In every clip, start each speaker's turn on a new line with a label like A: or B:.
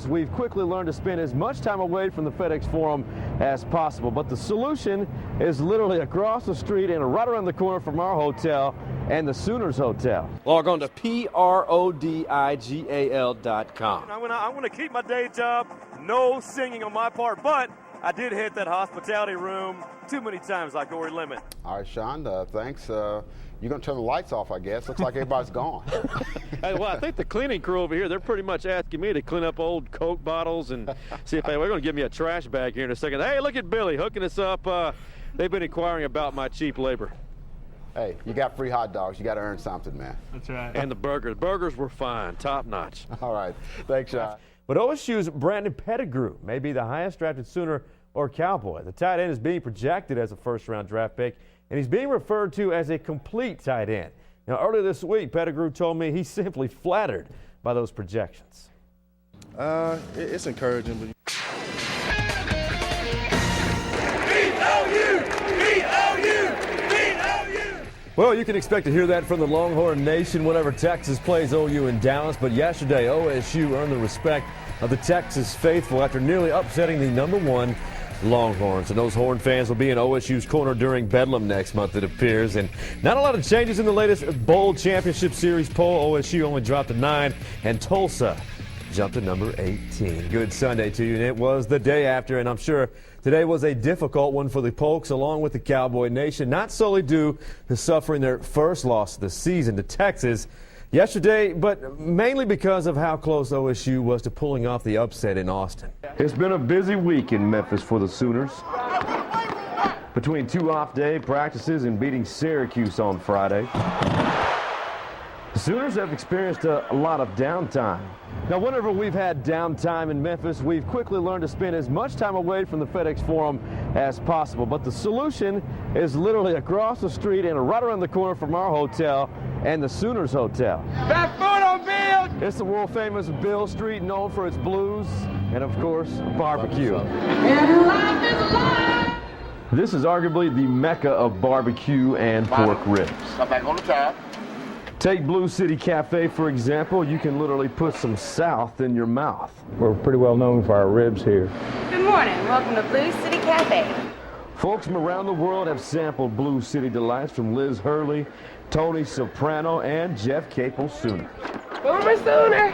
A: Memphis, we've quickly learned to spend as much time away from the FedEx Forum as possible. But the solution is literally across the street and right around the corner from our hotel and the Sooners Hotel. Log on to prodigal.com.
B: I'm gonna keep my day job. No singing on my part, but I did hit that hospitality room too many times like Ori Lemon.
C: All right, Sean, thanks. You're going to turn the lights off, I guess. Looks like everybody's gone.
A: Hey, well, I think the cleaning crew over here, they're pretty much asking me to clean up old Coke bottles and see if we're going to give me a trash bag here in a second. Hey, look at Billy hooking us up. They've been inquiring about my cheap labor.
C: Hey, you got free hot dogs. You got to earn something, man.
D: That's right.
A: And the burgers. Burgers were fine, top notch.
C: All right. Thanks, Sean.
A: But OSU's Brandon Pettigrew may be the highest drafted Sooner or Cowboy. The tight end is being projected as a first-round draft pick, and he's being referred to as a complete tight end. Now, earlier this week, Pettigrew told me he's simply flattered by those projections.
E: It's encouraging, but
A: Well, you can expect to hear that from the Longhorn Nation whenever Texas plays OU in Dallas. But yesterday, OSU earned the respect of the Texas faithful after nearly upsetting the #1 Longhorns. And those Horn fans will be in OSU's corner during Bedlam next month, it appears. And not a lot of changes in the latest Bowl Championship Series poll. OSU only dropped to 9, and Tulsa jumped to number 18. Good Sunday to you, and it was the day after, and I'm sure today was a difficult one for the Pokes along with the Cowboy Nation, not solely due to suffering their first loss of the season to Texas yesterday, but mainly because of how close OSU was to pulling off the upset in Austin. It's been a busy week in Memphis for the Sooners. Between 2 off-day practices and beating Syracuse on Friday, the Sooners have experienced a lot of downtime. Now, whenever we've had downtime in Memphis, we've quickly learned to spend as much time away from the FedEx Forum as possible. But the solution is literally across the street and right around the corner from our hotel and the Sooners Hotel.
F: That foot on Bill!
A: It's the world-famous Bill Street, known for its blues and, of course, barbecue.
F: And life is alive!
A: This is arguably the mecca of barbecue and pork ribs.
C: Come back on the top.
A: Take Blue City Cafe, for example. You can literally put some South in your mouth.
G: We're pretty well known for our ribs here.
H: Good morning. Welcome to Blue City Cafe.
A: Folks from around the world have sampled Blue City delights from Liz Hurley, Tony Soprano, and Jeff Capel Sooner.
H: Boomer Sooner.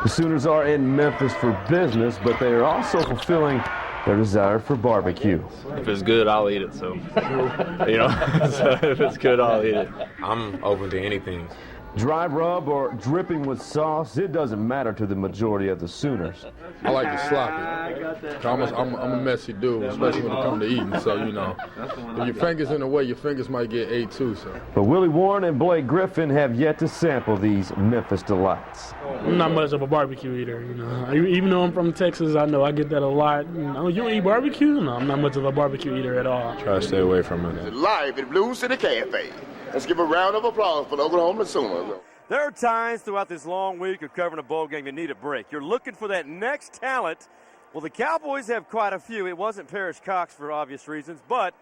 A: The Sooners are in Memphis for business, but they are also fulfilling their desire for barbecue.
I: If it's good, I'll eat it, so, so if it's good, I'll eat it. I'm open to anything.
A: Dry rub or dripping with sauce, it doesn't matter to the majority of the Sooners.
E: I like to sloppy. I'm a messy dude, especially when it comes to eating. So, if your fingers in the way, your fingers might get ate too. So.
A: But Willie Warren and Blake Griffin have yet to sample these Memphis delights.
D: I'm not much of a barbecue eater, Even though I'm from Texas, I know I get that a lot. You don't eat barbecue? No, I'm not much of a barbecue eater at all.
I: Try to stay away from it.
J: Live at Blue City Cafe. Let's give a round of applause for the Oklahoma Sooners.
B: There are times throughout this long week of covering a bowl game you need a break. You're looking for that next talent. Well, the Cowboys have quite a few. It wasn't Parrish Cox for obvious reasons, but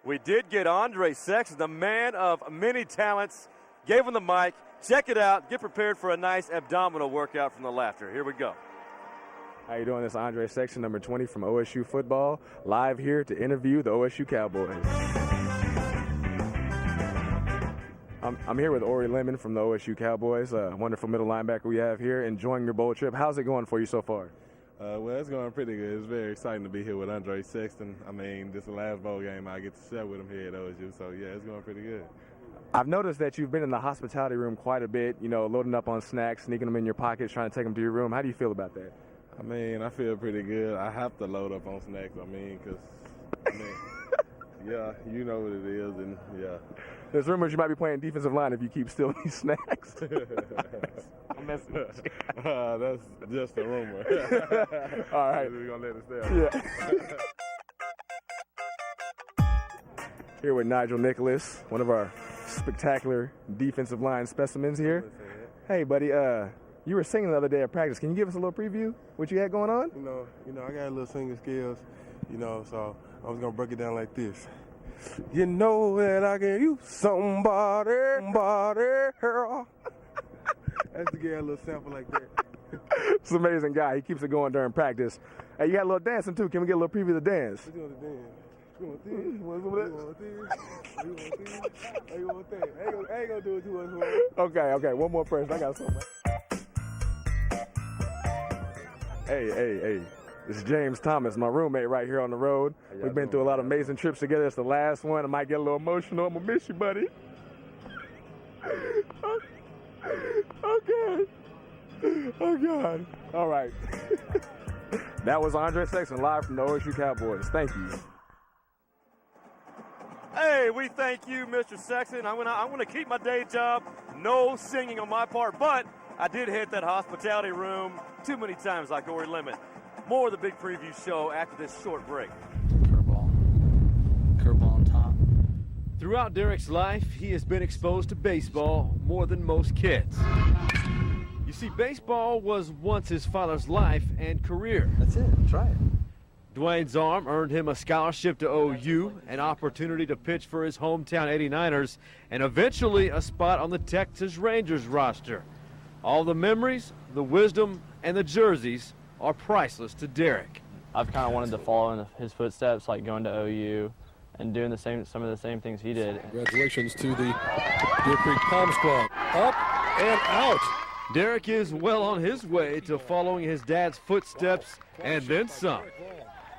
B: we did get Andre Sexton, the man of many talents. Gave him the mic. Check it out. Get prepared for a nice abdominal workout from the laughter. Here we go.
K: How you doing? This is Andre Sexton, number 20 from OSU football, live here to interview the OSU Cowboys. I'm here with Ori Lemon from the OSU Cowboys, a wonderful middle linebacker we have here, enjoying your bowl trip. How's it going for you so far?
L: Well, it's going pretty good. It's very exciting to be here with Andre Sexton. This is the last bowl game I get to share with him here at OSU, so yeah, it's going pretty good.
K: I've noticed that you've been in the hospitality room quite a bit, loading up on snacks, sneaking them in your pockets, trying to take them to your room. How do you feel about that?
L: I feel pretty good. I have to load up on snacks, because, yeah, you know what it is, and yeah.
K: There's rumors you might be playing defensive line if you keep stealing these snacks.
L: I'm messing with you. That's just a rumor.
K: All right.
L: We're going to let it stay.
K: Yeah. Here with Nigel Nicholas, one of our spectacular defensive line specimens here. Hey, buddy, you were singing the other day at practice. Can you give us a little preview what you had going on?
L: I got a little singing skills, so I was going to break it down like this. You know that I can use somebody. That's to get a little sample like that.
K: It's an amazing guy. He keeps it going during practice. Hey, you got a little dancing too. Can we get a little preview of the dance?
L: We're doing the dance. You want this? You want this? You want this? I ain't gonna do it too much.
K: Okay. One more person. I got something. Hey. This is James Thomas, my roommate right here on the road. We've been through a lot of amazing trips together. It's the last one. I might get a little emotional. I'm gonna miss you, buddy. Okay. Oh, God. All right. That was Andre Sexton live from the OSU Cowboys. Thank you.
B: Hey, we thank you, Mr. Sexton. I'm gonna keep my day job. No singing on my part, but I did hit that hospitality room too many times like Ori Lemon. More of the Big Preview show after this short break.
M: Curveball on top.
A: Throughout Derek's life, he has been exposed to baseball more than most kids. You see, baseball was once his father's life and career.
M: That's it. Try it.
A: Dwayne's arm earned him a scholarship to OU, an opportunity to pitch for his hometown 89ers, and eventually a spot on the Texas Rangers roster. All the memories, the wisdom, and the jerseys are priceless to Derek.
N: I've kind of wanted to follow in his footsteps, like going to OU and doing some of the same things he did.
O: Congratulations to the Deer Creek Palm Squad. Up and out.
A: Derek is well on his way to following his dad's footsteps and then some.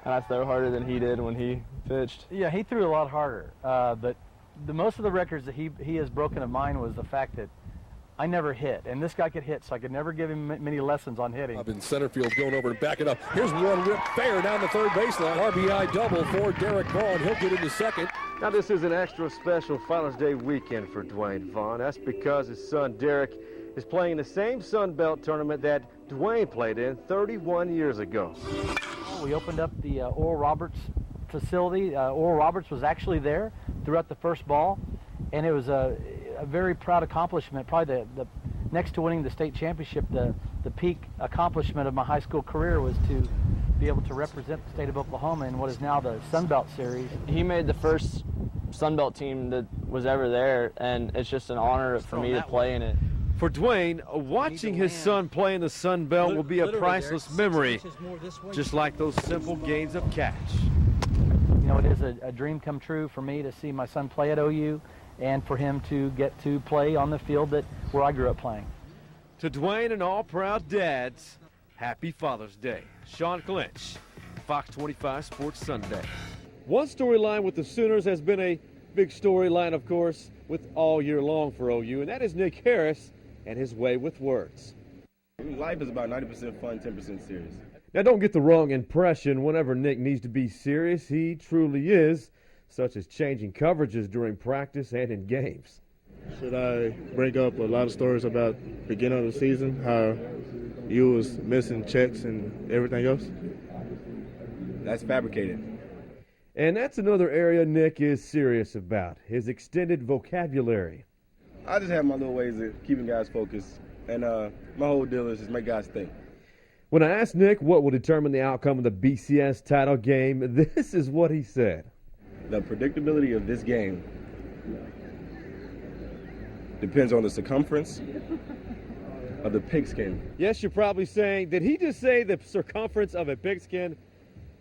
N: And I throw harder than he did when he pitched.
M: Yeah, he threw a lot harder, but most of the records that he has broken of mine was the fact that I never hit, and this guy could hit, so I could never give him many lessons on hitting.
O: Up in center field, going over to back it up. Here's one rip fair down the third baseline. RBI double for Derek Vaughn. He'll get into second.
A: Now this is an extra special Father's Day weekend for Dwayne Vaughn. That's because his son Derek is playing in the same Sun Belt tournament that Dwayne played in 31 years ago.
M: We opened up the Oral Roberts facility. Oral Roberts was actually there throughout the first ball, and it was a very proud accomplishment. Probably the next to winning the state championship, the peak accomplishment of my high school career was to be able to represent the state of Oklahoma in what is now the Sun Belt Series.
N: He made the first Sun Belt team that was ever there, and it's just an honor for me to play in it.
A: For Dwayne, watching his son play in the Sun Belt will be a priceless memory, just like those simple games of catch.
M: You know, it is a dream come true for me to see my son play at OU and for him to get to play on the field where I grew up playing.
A: To Dwayne and all proud dads, happy Father's Day. Shawn Clynch, Fox 25 Sports Sunday. One storyline with the Sooners has been a big storyline, of course, with all year long for OU, and that is Nick Harris and his way with words.
P: Life is about 90% fun, 10% serious.
A: Now, don't get the wrong impression. Whenever Nick needs to be serious, he truly is, such as changing coverages during practice and in games.
L: Should I bring up a lot of stories about beginning of the season, how you was missing checks and everything else?
P: That's fabricated.
A: And that's another area Nick is serious about, his extended vocabulary.
P: I just have my little ways of keeping guys focused, and my whole deal is just make guys think.
A: When I asked Nick what will determine the outcome of the BCS title game, this is what he said.
P: The predictability of this game depends on the circumference of the pigskin.
A: Yes, you're probably saying, did he just say the circumference of a pigskin?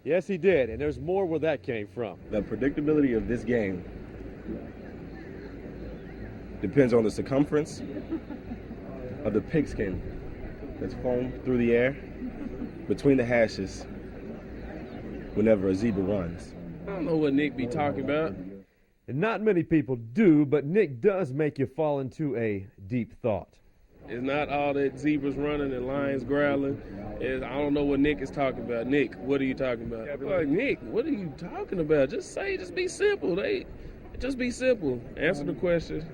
A: Yes, he did, and there's more where that came from.
P: The predictability of this game depends on the circumference of the pigskin that's foamed through the air between the hashes whenever a zebra runs.
Q: I don't know what Nick be talking about.
A: And not many people do, but Nick does make you fall into a deep thought.
Q: It's not all that zebras running and lions growling. I don't know what Nick is talking about. Nick, what are you talking about? Like, Nick, what are you talking about? Just be simple. Just be simple. Answer the question.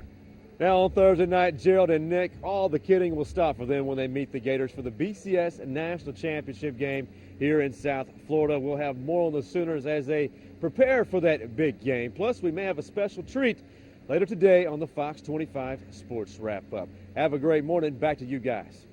A: Now on Thursday night, Gerald and Nick, all the kidding will stop for them when they meet the Gators for the BCS National Championship game here in South Florida. We'll have more on the Sooners as they prepare for that big game. Plus, we may have a special treat later today on the Fox 25 Sports Wrap-Up. Have a great morning. Back to you guys.